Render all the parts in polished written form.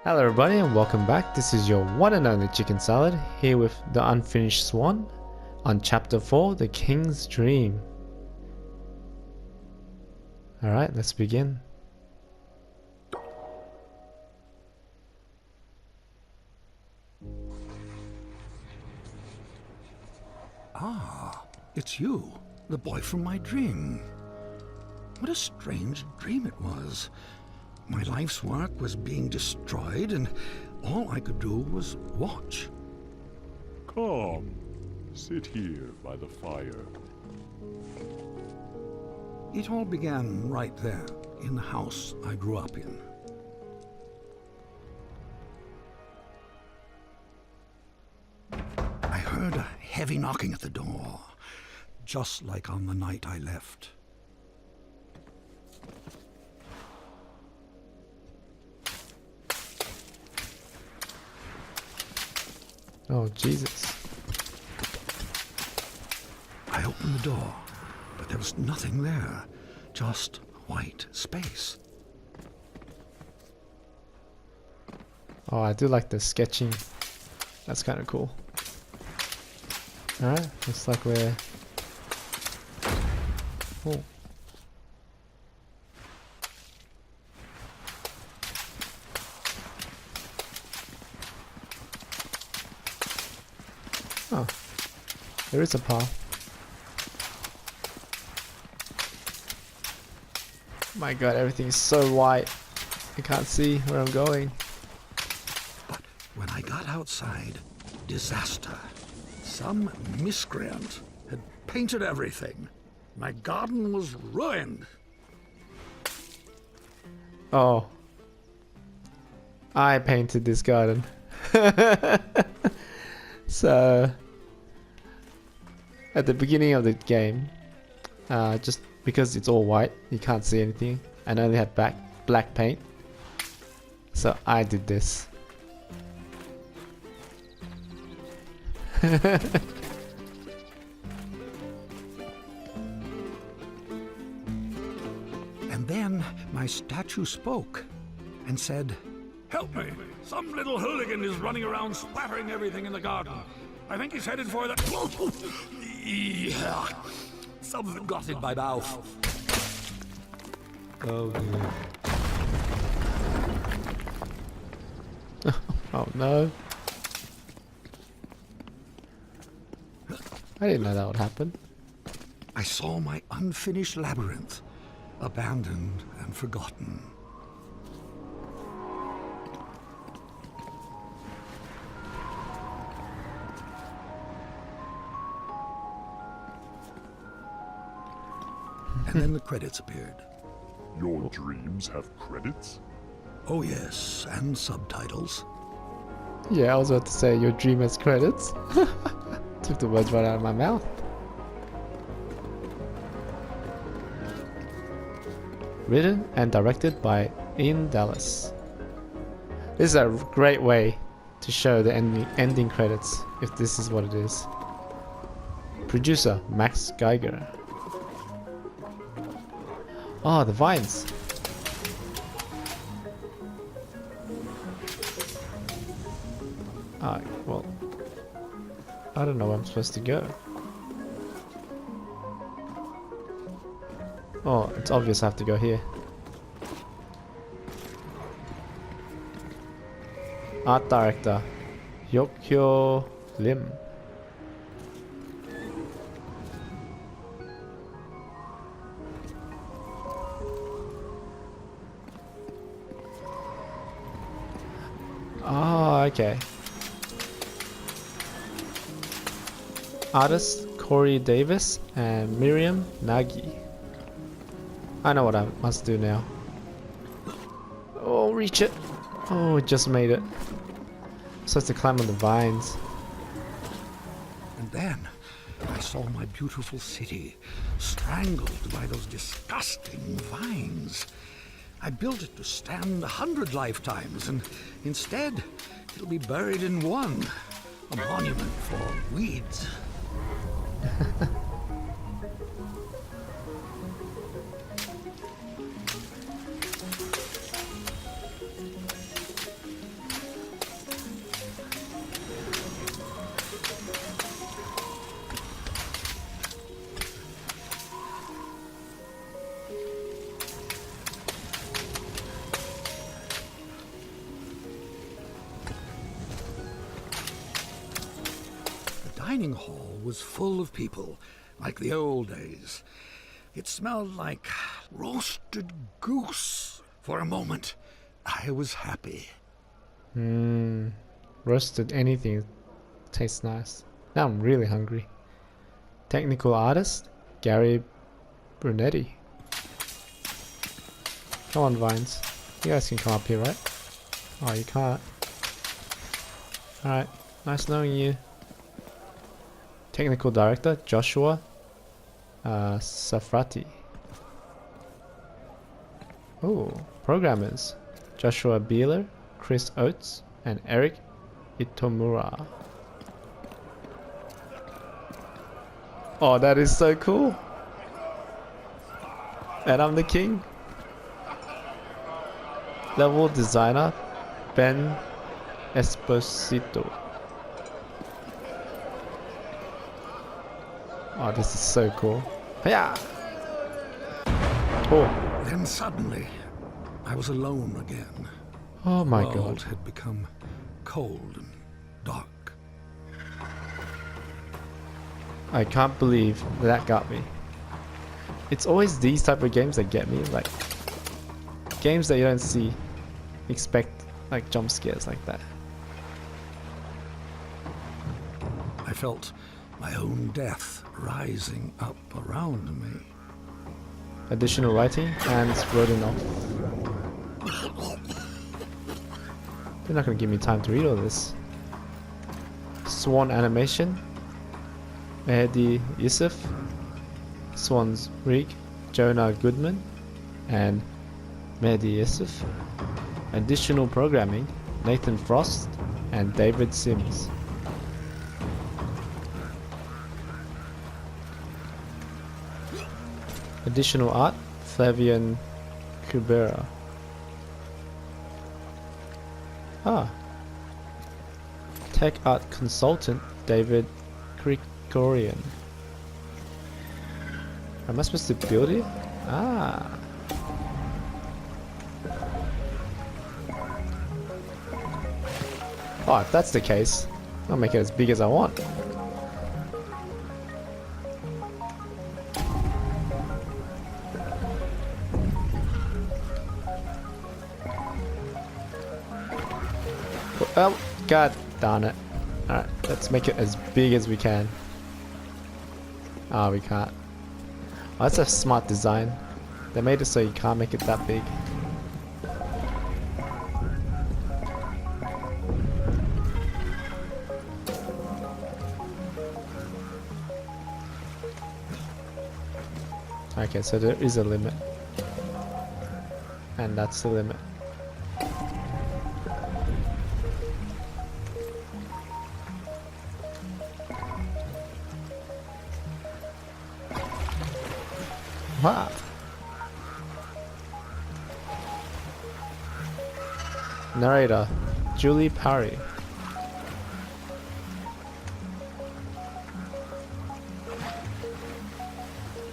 Hello everybody and welcome back. This is your one and only Chicken Salad here with the Unfinished Swan on chapter 4, The King's Dream. Alright, let's begin. Ah, it's you, the boy from my dream. What a strange dream it was. My life's work was being destroyed, and all I could do was watch. Come, sit here by the fire. It all began right there, in the house I grew up in. I heard a heavy knocking at the door, just like on the night I left. Oh Jesus. I opened the door, but there was nothing there, just white space. Oh, I do like the sketching. That's kind of cool. Alright, looks like we're... Oh. Oh, there is a path. My god, everything is so white. I can't see where I'm going. But when I got outside, disaster. Some miscreant had painted everything. My garden was ruined. Oh. I painted this garden. So, at the beginning of the game, just because it's all white, you can't see anything, and I only have black paint. So I did this. And then my statue spoke and said, "Help me! Some little hooligan is running around splattering everything in the garden. I think he's headed for the... Yeah. Something got in my mouth." Oh dear. Oh no. I didn't know that would happen. I saw my unfinished labyrinth, abandoned and forgotten. And then the credits appeared. Your dreams have credits? Oh yes, and subtitles. Yeah, I was about to say your dream has credits. Took the words right out of my mouth. Written and directed by Ian Dallas. This is a great way to show the ending credits, if this is what it is. Producer Max Geiger. Oh, the vines. Ah, well, I don't know where I'm supposed to go. Oh, it's obvious I have to go here. Art director, Yokyo Lim. Oh, okay. Artists Corey Davis and Miriam Nagy. I know what I must do now. Oh, reach it. Oh, it just made it. I'm supposed to climb on the vines. And then I saw my beautiful city strangled by those disgusting vines. I built it to stand 100 lifetimes, and instead it'll be buried in one. A monument for weeds. dining hall was full of people, like the old days. It smelled like roasted goose. For a moment, I was happy. Roasted anything tastes nice. Now I'm really hungry. Technical artist, Gary Brunetti. Come on, Vines. You guys can come up here, right? Oh, you can't. Alright, nice knowing you. Technical director, Joshua Safrati. Oh, programmers, Joshua Beeler, Chris Oates, and Eric Itomura. Oh, that is so cool. And I'm the king. Level designer, Ben Esposito. Oh, this is so cool. Yeah. Oh. Then suddenly, I was alone again. Oh my The world god. had become cold and dark. I can't believe that got me. It's always these type of games that get me, like games that you don't expect like jump scares like that. I felt my own death rising up around me. Additional writing and wrote off. They're not gonna give me time to read all this. Swan animation, Mehdi Yusuf, Swan's Rig, Jonah Goodman, and Mehdi Yusuf. Additional programming, Nathan Frost and David Sims. Additional art, Flavian Kubera. Tech art consultant, David Krikorian. Am I supposed to build it? Oh, if that's the case, I'll make it as big as I want. Well, god darn it. Alright, let's make it as big as we can. Oh, we can't. Oh, that's a smart design. They made it so you can't make it that big. Okay, so there is a limit. And that's the limit. Wow. Narrator, Julie Parry.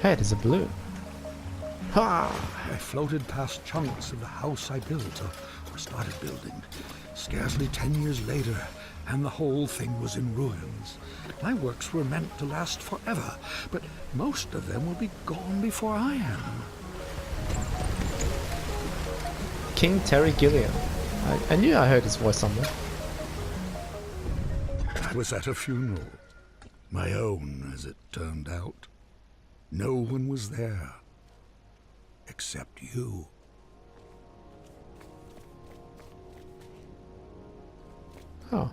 Hey, there's a balloon. Ha! I floated past chunks of the house I built, or started building. Scarcely 10 years later, and the whole thing was in ruins. My works were meant to last forever, but most of them will be gone before I am. King Terry Gilliam. I knew I heard his voice somewhere. I was at a funeral. My own, as it turned out. No one was there. Except you. Oh.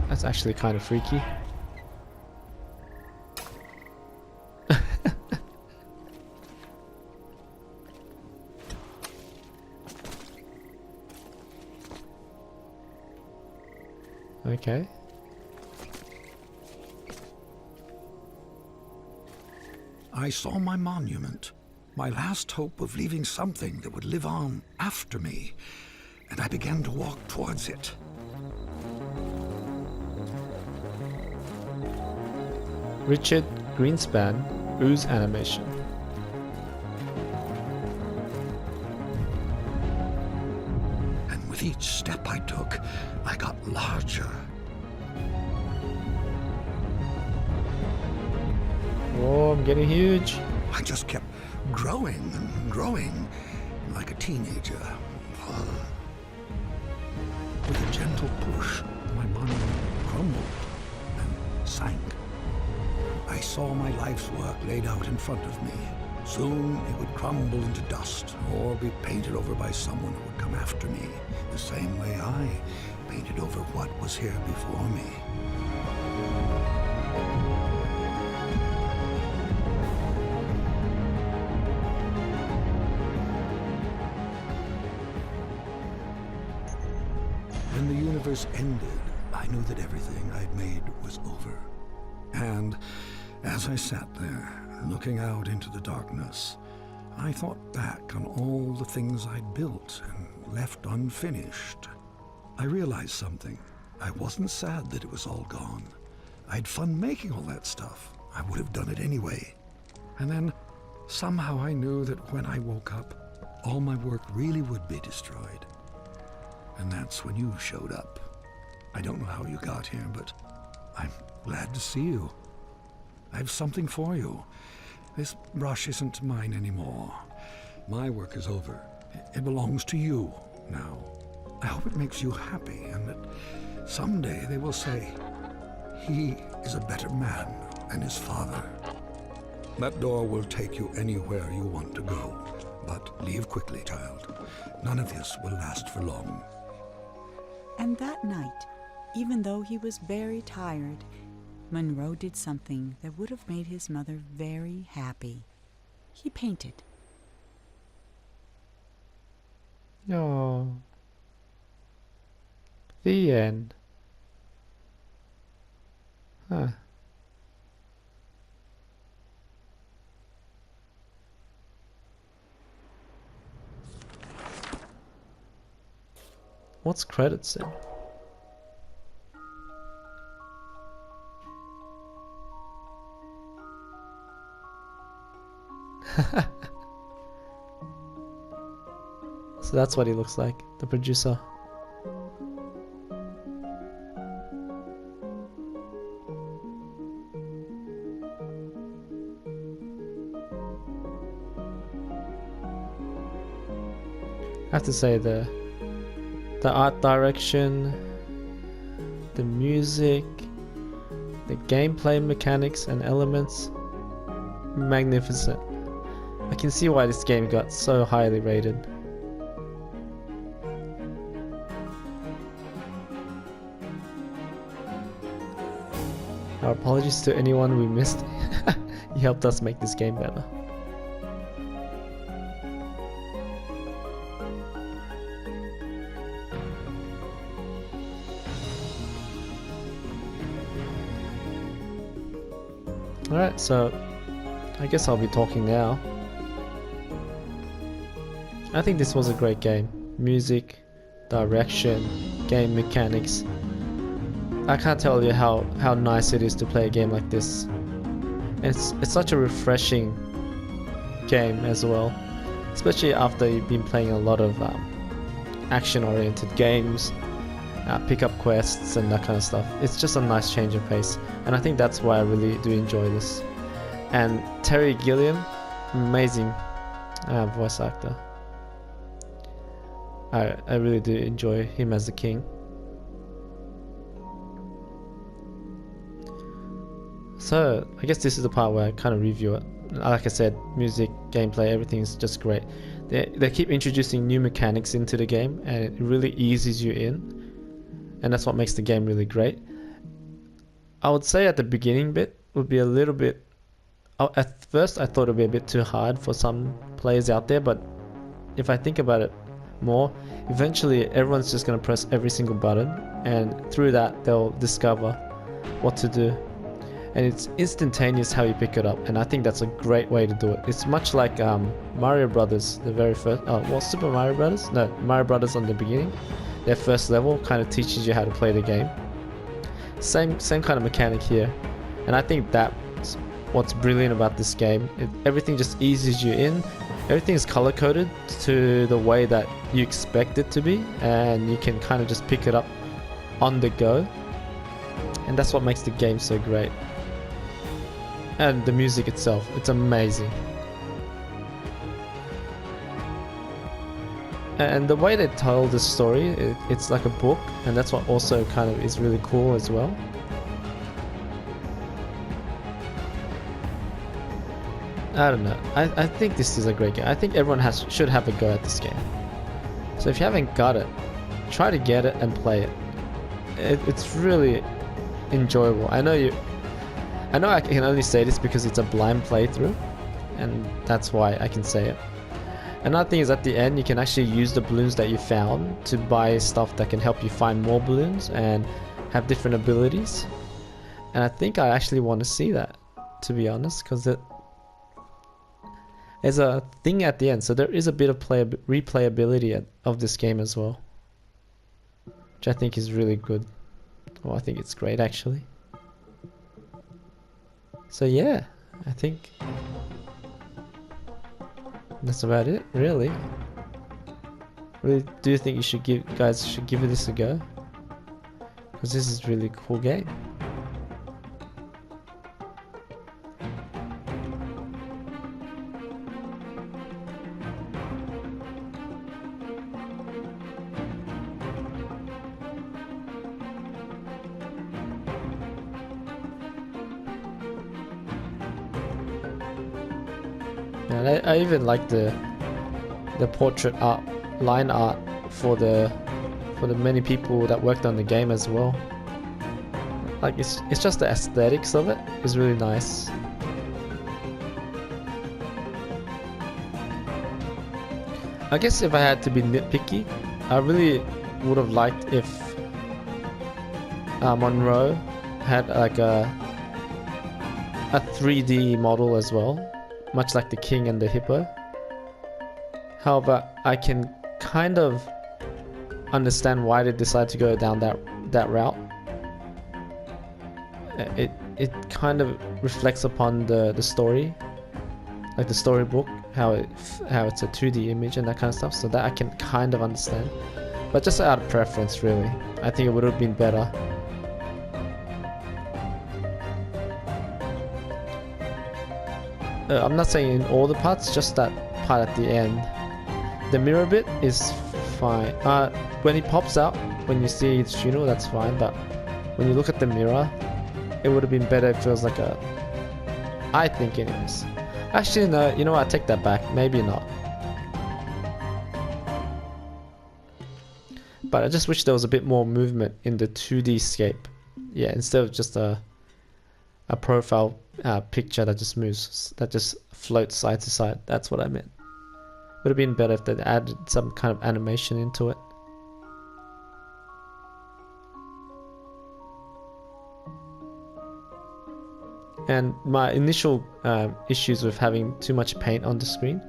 That's actually kind of freaky. Okay. I saw my monument, my last hope of leaving something that would live on after me, and I began to walk towards it. Richard Greenspan ooze animation. And with each step I took, I got larger. Whoa, I'm getting huge. I just kept growing and growing like a teenager. With a gentle push, my money crumbled and sank. I saw my life's work laid out in front of me. Soon it would crumble into dust or be painted over by someone who would come after me, the same way I painted over what was here before me. When the universe ended, I knew that everything I'd made was over. And as I sat there, looking out into the darkness, I thought back on all the things I'd built and left unfinished. I realized something. I wasn't sad that it was all gone. I had fun making all that stuff. I would have done it anyway. And then, somehow I knew that when I woke up, all my work really would be destroyed. And that's when you showed up. I don't know how you got here, but I'm glad to see you. I have something for you. This brush isn't mine anymore. My work is over. It belongs to you now. I hope it makes you happy and that someday they will say, he is a better man than his father. That door will take you anywhere you want to go. But leave quickly, child. None of this will last for long. And that night, even though he was very tired, Monroe did something that would have made his mother very happy. He painted. Oh. The end. Huh. What's credits then? So that's what he looks like, the producer. I have to say the art direction, the music, the gameplay mechanics and elements, magnificent. I can see why this game got so highly rated. Our apologies to anyone we missed. You helped us make this game better. Alright, so I guess I'll be talking now. I think this was a great game. Music, direction, game mechanics. I can't tell you how nice it is to play a game like this. It's such a refreshing game as well, especially after you've been playing a lot of action-oriented games, pick up quests and that kind of stuff. It's just a nice change of pace, and I think that's why I really do enjoy this. And Terry Gilliam, amazing voice actor. I really do enjoy him as the king. So I guess this is the part where I kind of review it. Like I said, music, gameplay, everything is just great. They keep introducing new mechanics into the game, and it really eases you in, and that's what makes the game really great. I would say at the beginning bit would be a little bit, at first I thought it would be a bit too hard for some players out there, but if I think about it more, eventually everyone's just going to press every single button, and through that they'll discover what to do. And it's instantaneous how you pick it up, and I think that's a great way to do it. It's much like Mario Brothers, the very first, Super Mario Brothers? No, Mario Brothers on the beginning. Their first level kind of teaches you how to play the game. Same kind of mechanic here, and I think that what's brilliant about this game. Everything just eases you in. Everything is color coded to the way that you expect it to be, and you can kind of just pick it up on the go. And that's what makes the game so great. And the music itself, it's amazing. And the way they tell the story, it's like a book, and that's what also kind of is really cool as well. I don't know. I think this is a great game. I think everyone should have a go at this game. So if you haven't got it, try to get it and play it. It's really enjoyable. I know I can only say this because it's a blind playthrough, and that's why I can say it. Another thing is at the end you can actually use the balloons that you found to buy stuff that can help you find more balloons and have different abilities. And I think I actually want to see that, to be honest, because there's a thing at the end, so there is a bit of replayability of this game as well, which I think is really good. Well, I think it's great actually. So yeah, I think that's about it, really. Really do think you guys should give this a go, because this is a really cool game. And I even like the portrait art, line art for the many people that worked on the game as well. Like it's just the aesthetics of it is really nice. I guess if I had to be nitpicky, I really would have liked if Monroe had like a 3D model as well, much like the king and the hippo. However, I can kind of understand why they decided to go down that route. It kind of reflects upon the story, like the storybook, how it's a 2D image and that kind of stuff. So that I can kind of understand, but just out of preference, really, I think it would have been better. I'm not saying in all the parts, just that part at the end. The mirror bit is fine. When he pops out, when you see his funeral, that's fine. But when you look at the mirror, it would have been better if it was like a... I think anyways. Actually, no, you know what? I take that back. Maybe not. But I just wish there was a bit more movement in the 2D scape. Yeah, instead of just a profile picture that just moves, that just floats side to side. That's what I meant. Would have been better if they added some kind of animation into it. And my initial issues with having too much paint on the screen,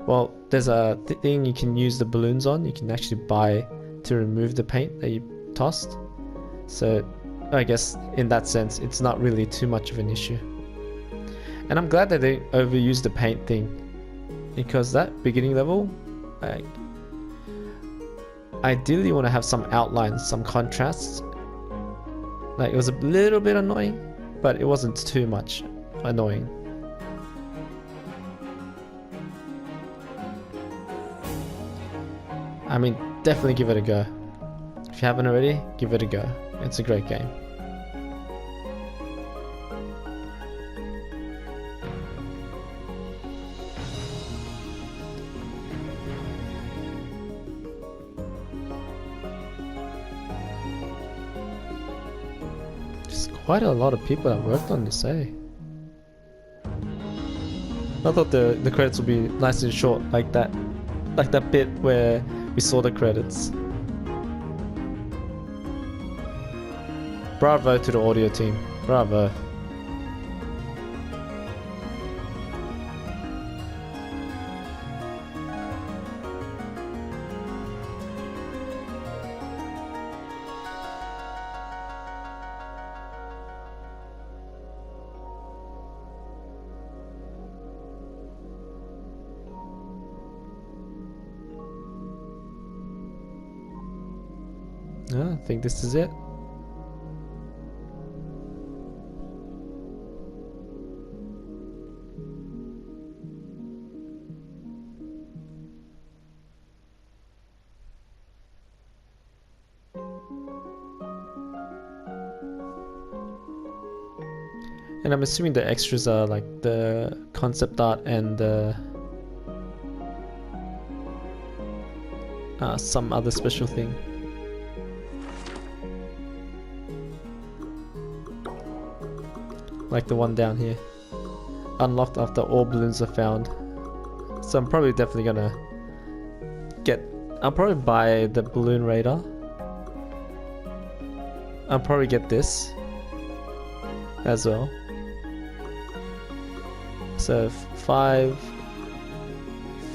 well, there's a thing you can use the balloons on. You can actually buy to remove the paint that you tossed. So I guess in that sense, it's not really too much of an issue. And I'm glad that they overused the paint thing, because that beginning level, like, ideally you want to have some outlines, some contrasts. Like, it was a little bit annoying, but it wasn't too much annoying. I mean, definitely give it a go. If you haven't already, give it a go. It's a great game. There's quite a lot of people that worked on this, eh? I thought the credits would be nice and short, like that bit where we saw the credits. Bravo to the audio team. Bravo. I think this is it. And I'm assuming the extras are like the concept art and some other special thing. Like the one down here. Unlocked after all balloons are found. So I'm probably definitely gonna I'll probably buy the balloon radar. I'll probably get this as well. So 5,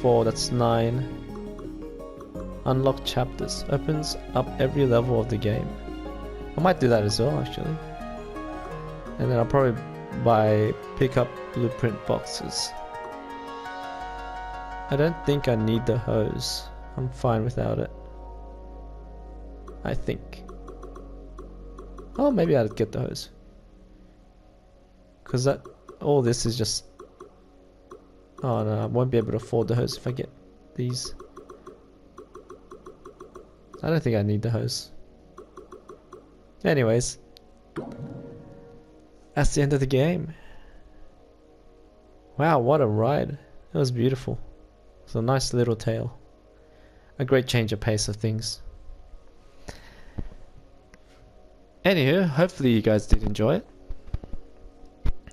4, that's 9. Unlock chapters. Opens up every level of the game. I might do that as well actually. And then I'll probably pick up blueprint boxes. I don't think I need the hose. I'm fine without it. I think. Oh, maybe I'll get the hose. Cause all this is just... Oh no, I won't be able to afford the hose if I get these. I don't think I need the hose. Anyways. That's the end of the game. Wow, what a ride. It was beautiful. It's a nice little tale. A great change of pace of things. Anywho, hopefully you guys did enjoy it.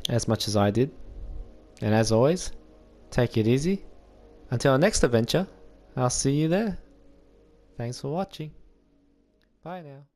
As much as I did. And as always, take it easy. Until our next adventure, I'll see you there. Thanks for watching. Bye now.